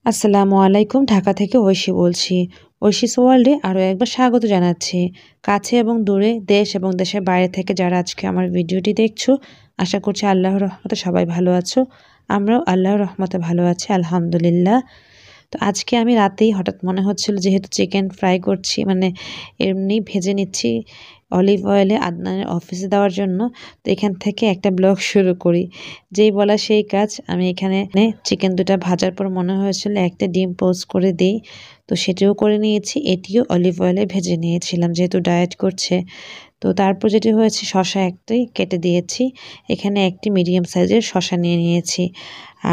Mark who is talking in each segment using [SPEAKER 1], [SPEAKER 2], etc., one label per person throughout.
[SPEAKER 1] আসসালামু আলাইকুম। ঢাকা থেকে ঐশী বলছি। ঐশীস ওয়ার্ল্ডে আরও একবার স্বাগত জানাচ্ছি। কাছে এবং দূরে, দেশ এবং দেশের বাইরে থেকে যারা আজকে আমার ভিডিওটি দেখছো, আশা করছি আল্লাহর রহমতে সবাই ভালো আছো। আমরাও আল্লাহর রহমতে ভালো আছি, আলহামদুলিল্লাহ। তো আজকে আমি রাতেই হঠাৎ মনে হচ্ছিল, যেহেতু চিকেন ফ্রাই করছি, মানে এমনি ভেজে নিচ্ছি অলিভ অয়েলে আদনানের অফিসে দেওয়ার জন্য। তো এখান থেকে একটা ব্লগ শুরু করি। যেই বলা সেই কাজ। আমি এখানে চিকেন দুটা ভাজার পর মনে হয়েছিল একটা ডিম পোস্ট করে দিই, তো সেটিও করে নিয়েছি। এটিও অলিভ অয়েলে ভেজে নিয়েছিলাম, যেহেতু ডায়েট করছে। তো তারপর যেটি হয়েছে, শসা একটি কেটে দিয়েছি। এখানে একটি মিডিয়াম সাইজের শসা নিয়ে নিয়েছি।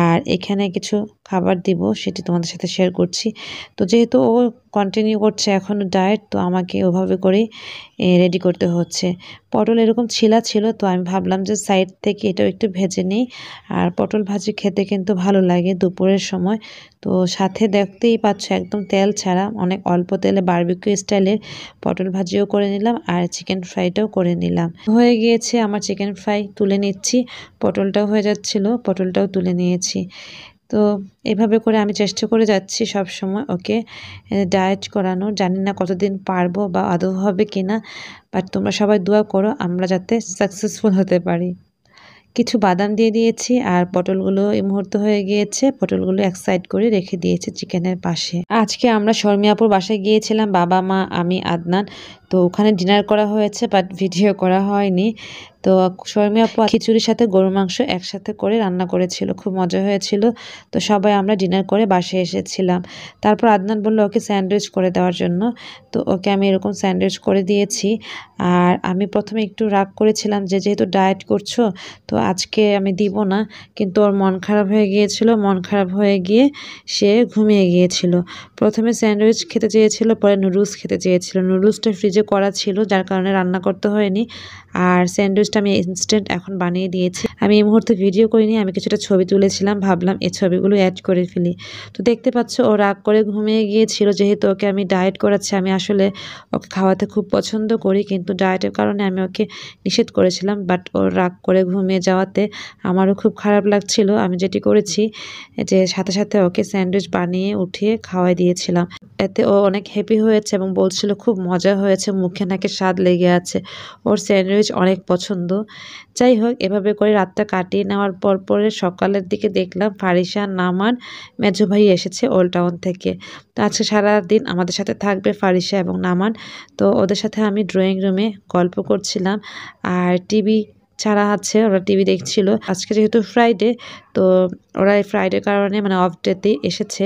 [SPEAKER 1] আর এখানে কিছু খাবার দিব, সেটি তোমাদের সাথে শেয়ার করছি। তো যেহেতু ও কন্টিনিউ করছে এখনও ডায়েট, তো আমাকে ওভাবে করেই রেডি করতে হচ্ছে। পটল এরকম ছিলা ছিল, তো আমি ভাবলাম যে সাইড থেকে এটাও একটু ভেজে নিই। আর পটল ভাজি খেতে কিন্তু ভালো লাগে দুপুরের সময়। তো সাথে দেখতেই পাচ্ছ একদম তেল ছাড়া, অনেক অল্প তেলে বারবিকিউ স্টাইলের পটল ভাজিও করে নিলাম, আর চিকেন ফ্রাইটাও করে নিলাম। হয়ে গিয়েছে আমার চিকেন ফ্রাই, তুলে নিচ্ছি। পটলটাও হয়ে যাচ্ছিল, পটলটাও তুলে নিয়েছি। তো এভাবে করে আমি চেষ্টা করে যাচ্ছি সব সময় ওকে ডায়েট করানোর। জানি না কতদিন পারবো বা আদৌ হবে কিনা, বাট তোমরা সবাই দোয়া করো আমরা যাতে সাকসেসফুল হতে পারি। কিছু বাদাম দিয়ে দিয়েছি, আর পটলগুলো এই মুহূর্তে হয়ে গিয়েছে। পটলগুলো এক সাইড করে রেখে দিয়েছি চিকেনের পাশে। আজকে আমরা শর্মিয়াপুর বাসায় গিয়েছিলাম, বাবা মা আমি আদনান। তো ওখানে ডিনার করা হয়েছে, বাট ভিডিও করা হয়নি। তো শর্মিয়াপু খিচুড়ির সাথে গরুর মাংস একসাথে করে রান্না করেছিল, খুব মজা হয়েছিল। তো সবাই আমরা ডিনার করে বাসায় এসেছিলাম। তারপর আদনান বলল ওকে স্যান্ডউইচ করে দেওয়ার জন্য। তো ওকে আমি এরকম স্যান্ডউইচ করে দিয়েছি। আর আমি প্রথমে একটু রাগ করেছিলাম যে যেহেতু ডায়েট করছো, তো আজকে আমি দিব না। কিন্তু ওর মন খারাপ হয়ে গিয়েছিল, মন খারাপ হয়ে গিয়ে সে ঘুমিয়ে গিয়েছিল। প্রথমে স্যান্ডউইচ খেতে চেয়েছিল, পরে নুডলস খেতে চেয়েছিল। নুডলসটা ফ্রিজে করা ছিল, যার কারণে রান্না করতে হয়নি। আর স্যান্ডউইচটা আমি ইনস্ট্যান্ট এখন বানিয়ে দিয়েছি। আমি এই মুহূর্তে ভিডিও করিনি, আমি কিছুটা ছবি তুলেছিলাম, ভাবলাম এই ছবিগুলো অ্যাড করে ফেলি। তো দেখতে পাচ্ছ ও রাগ করে ঘুমিয়ে গিয়েছিল। যেহেতু ওকে আমি ডায়েট করাচ্ছি, আমি আসলে ওকে খাওয়াতে খুব পছন্দ করি, কিন্তু ডায়েটের কারণে আমি ওকে নিষেধ করেছিলাম। বাট ও রাগ করে ঘুমিয়ে যাওয়াতে আমারও খুব খারাপ লাগছিল। আমি যেটি করেছি যে সাথে সাথে ওকে স্যান্ডউইচ বানিয়ে উঠিয়ে খাওয়াই দিয়েছিলাম। এতে ও অনেক হ্যাপি হয়েছে এবং বলছিল খুব মজা হয়েছে, মুখে নাকি স্বাদ লেগে আছে। ওর স্যান্ডউইচ অনেক পছন্দ। যাই হোক, এভাবে করে রাতটা কাটিয়ে নেওয়ার পরে সকালের দিকে দেখলাম ফারিসা, নামান, মেজো ভাই এসেছে ওল্ড টাউন থেকে। তো আজকে সারাদিন আমাদের সাথে থাকবে ফারিসা এবং নামান। তো ওদের সাথে আমি ড্রয়িং রুমে গল্প করছিলাম, আর টিভি ছাড়া আছে, ওরা টিভি দেখছিল। আজকে যেহেতু ফ্রাইডে, তো ওরা এই ফ্রাইডের কারণে মানে অফ ডেতে এসেছে।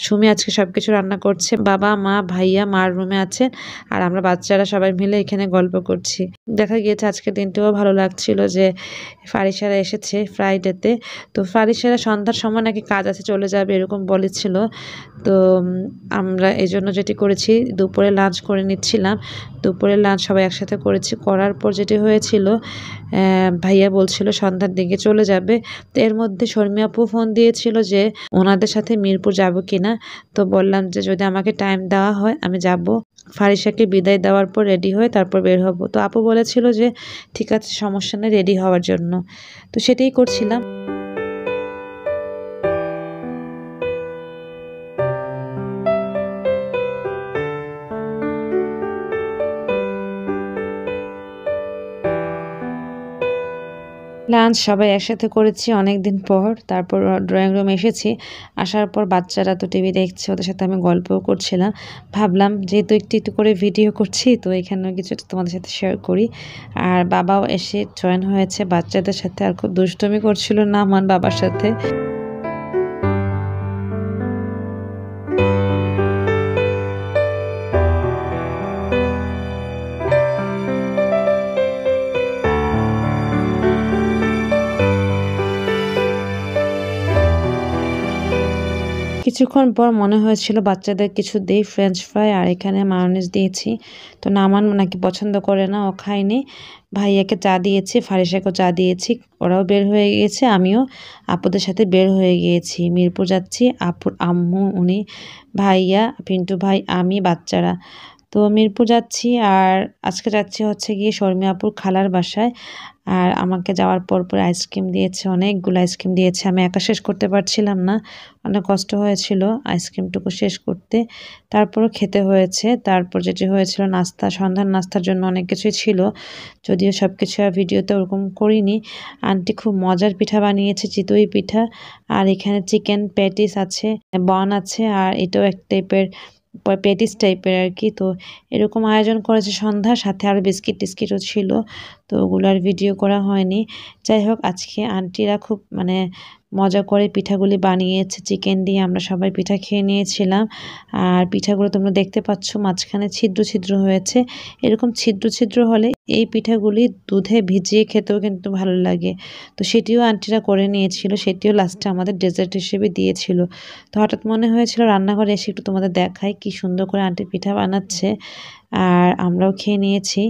[SPEAKER 1] সুমি আজকে সবকিছু রান্না করছে, বাবা মা ভাইয়া মার রুমে আছেন, আর আমরা বাচ্চারা সবাই মিলে এখানে গল্প করছি। দেখা গিয়েছে আজকের দিনটিও ভালো লাগছিল যে ফারিসারা এসেছে ফ্রাইডেতে। তো ফারিসারা সন্ধ্যার সময় নাকি কাজ আছে, চলে যাবে এরকম বলেছিল। তো আমরা এই জন্য যেটি করেছি, দুপুরে লাঞ্চ করে নিচ্ছিলাম। দুপুরে লাঞ্চ সবাই একসাথে করেছি। করার পর যেটি হয়েছিল, ভাইয়া বলছিল সন্ধ্যার দিকে চলে যাবে। তো এর মধ্যে শর্মি আপু ফোন দিয়েছিল যে ওনাদের সাথে মিরপুর যাব কিনা। তো বললাম যে যদি আমাকে টাইম দেওয়া হয় আমি যাব। ফারিসাকে বিদায় দেওয়ার পর রেডি হয়ে তারপর বের হব। তো আপু বলেছিল যে ঠিক আছে, সমস্যা নেই, রেডি হওয়ার জন্য। তো সেটাই করছিলাম। লাঞ্চ সবাই একসাথে করেছি অনেক দিন পর। তারপর ড্রয়িং রুম এসেছি। আসার পর বাচ্চারা তো টিভি দেখছে, ওদের সাথে আমি গল্পও করছিলাম। ভাবলাম যেহেতু একটু একটু করে ভিডিও করছি, তো এখানেও কিছু তোমাদের সাথে শেয়ার করি। আর বাবাও এসে জয়েন হয়েছে বাচ্চাদের সাথে, আর খুব দুষ্টুমি করছিল নামান বাবার সাথে। কিছুক্ষণ পর মনে হয়েছিল বাচ্চাদের কিছু দেই, ফ্রেঞ্চ ফ্রাই আর এখানে মায়োনিজ দিয়েছি। তো নামান নাকি পছন্দ করে না, ও খায়নি। ভাইয়াকে চা দিয়েছি, ফারিসাকেও চা দিয়েছি। ওরাও বের হয়ে গিয়েছে, আমিও আপুদের সাথে বের হয়ে গিয়েছি। মিরপুর যাচ্ছি। আপুর আম্মু, উনি, ভাইয়া, পিন্টু ভাই, আমি, বাচ্চারা। তো মিরপুর যাচ্ছি, আর আজকে যাচ্ছি হচ্ছে গিয়ে শর্মি আপুর খালার বাসায়। আর আমাকে যাওয়ার পর আইসক্রিম দিয়েছে, অনেকগুলো আইসক্রিম দিয়েছে। আমি একা শেষ করতে পারছিলাম না, অনেক কষ্ট হয়েছিল আইসক্রিমটুকু শেষ করতে। তারপরও খেতে হয়েছে। তারপর যেটি হয়েছিল নাস্তা, সন্ধ্যার নাস্তার জন্য অনেক কিছুই ছিল, যদিও সব কিছু আর ভিডিওতে ওরকম করিনি। আন্টি খুব মজার পিঠা বানিয়েছে, চিতই পিঠা। আর এখানে চিকেন প্যাটিস আছে, বন আছে, আর এটাও এক টাইপের প্যাটিস টাইপের আর কি। তো এরকম আয়োজন করেছে সন্ধ্যার সাথে, আরও বিস্কিট টিস্কিটও ছিল, তো ওগুলার ভিডিও করা হয়নি। যাই হোক, আজকে আন্টিরা খুব মজা করে পিঠাগুলি বানিয়েছে চিকেন দিয়ে। আমরা সবাই পিঠা খেয়ে নিয়েছিলাম। আর পিঠাগুলো তোমরা দেখতে পাচ্ছ মাঝখানে ছিদ্র ছিদ্র হয়েছে। এরকম ছিদ্র ছিদ্র হলে এই পিঠাগুলি দুধে ভিজিয়ে খেতেও কিন্তু ভালো লাগে। তো সেটিও আন্টিরা করে নিয়েছিল, সেটিও লাস্টে আমাদের ডেজার্ট হিসেবে দিয়েছিল। তো হঠাৎ মনে হয়েছিল রান্নাঘরে এসে একটু তোমাদের দেখাই কি সুন্দর করে আন্টি পিঠা বানাচ্ছে। আর আমরাও খেয়ে নিয়েছি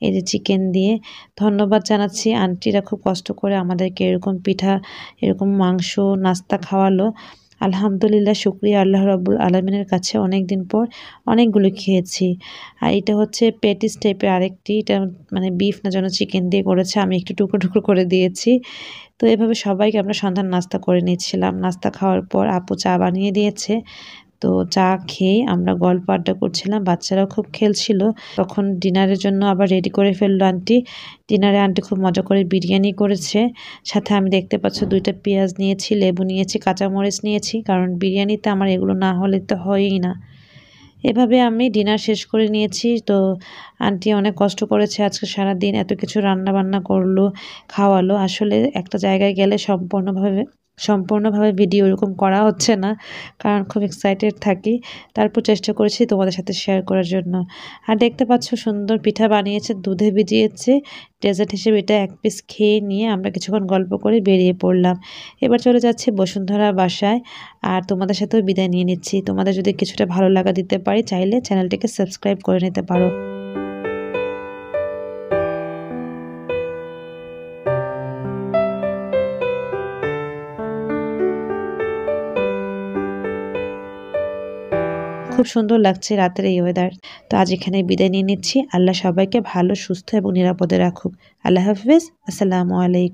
[SPEAKER 1] এই যে চিকেন দিয়ে। ধন্যবাদ জানাচ্ছি, আন্টিরা খুব কষ্ট করে আমাদেরকে এরকম পিঠা, এরকম মাংস নাস্তা খাওয়ালো। আলহামদুলিল্লাহ, শুকরিয়া আল্লাহ রাব্বুল আলামিনের কাছে। অনেক দিন পর অনেকগুলো খেয়েছি। আর এটা হচ্ছে প্যাটিস টাইপের আরেকটি, এটা বিফ না যেন চিকেন দিয়ে করেছে, আমি একটু টুকরো টুকরো করে দিয়েছি। তো এভাবে সবাইকে আমরা সন্ধ্যার নাস্তা করে নিচ্ছিলাম। নাস্তা খাওয়ার পর আপু চা বানিয়ে দিয়েছে। তো চা খেয়ে আমরা গল্প আড্ডা করছিলাম, বাচ্চারাও খুব খেলছিল। তখন ডিনারের জন্য আবার রেডি করে ফেললো আন্টি। ডিনারে আন্টি খুব মজা করে বিরিয়ানি করেছে, সাথে আমি দেখতে পাচ্ছ 2টা পেঁয়াজ নিয়েছি, লেবু নিয়েছি, কাঁচামরিচ নিয়েছি, কারণ বিরিয়ানিতে আমার এগুলো না হলে তো হয়ই না। এভাবে আমি ডিনার শেষ করে নিয়েছি। তো আন্টি অনেক কষ্ট করেছে আজকে সারাদিন, এত কিছু রান্না বান্না করলো, খাওয়ালো। আসলে একটা জায়গায় গেলে সম্পূর্ণভাবে ভিডিও এরকম করা হচ্ছে না, কারণ খুব এক্সাইটেড থাকি। তারপর চেষ্টা করেছি তোমাদের সাথে শেয়ার করার জন্য। আর দেখতে পাচ্ছ সুন্দর পিঠা বানিয়েছে, দুধে ভিজিয়েছে। ডেজার্ট হিসেবে এটা এক পিস খেয়ে নিয়ে আমরা কিছুক্ষণ গল্প করে বেরিয়ে পড়লাম। এবার চলে যাচ্ছি বসুন্ধরা বাসায়, আর তোমাদের সাথেও বিদায় নিয়ে নিচ্ছি। তোমাদের যদি কিছুটা ভালো লাগা দিতে পারি, চাইলে চ্যানেলটিকে সাবস্ক্রাইব করে নিতে পারো। খুব সুন্দর লাগছে রাতের এই ওয়েদার। তো আজ এখানে বিদায় নিয়ে নিচ্ছি। আল্লাহ সবাইকে ভালো, সুস্থ এবং নিরাপদে রাখুক। আল্লাহ হাফিজ। আসসালামু আলাইকুম।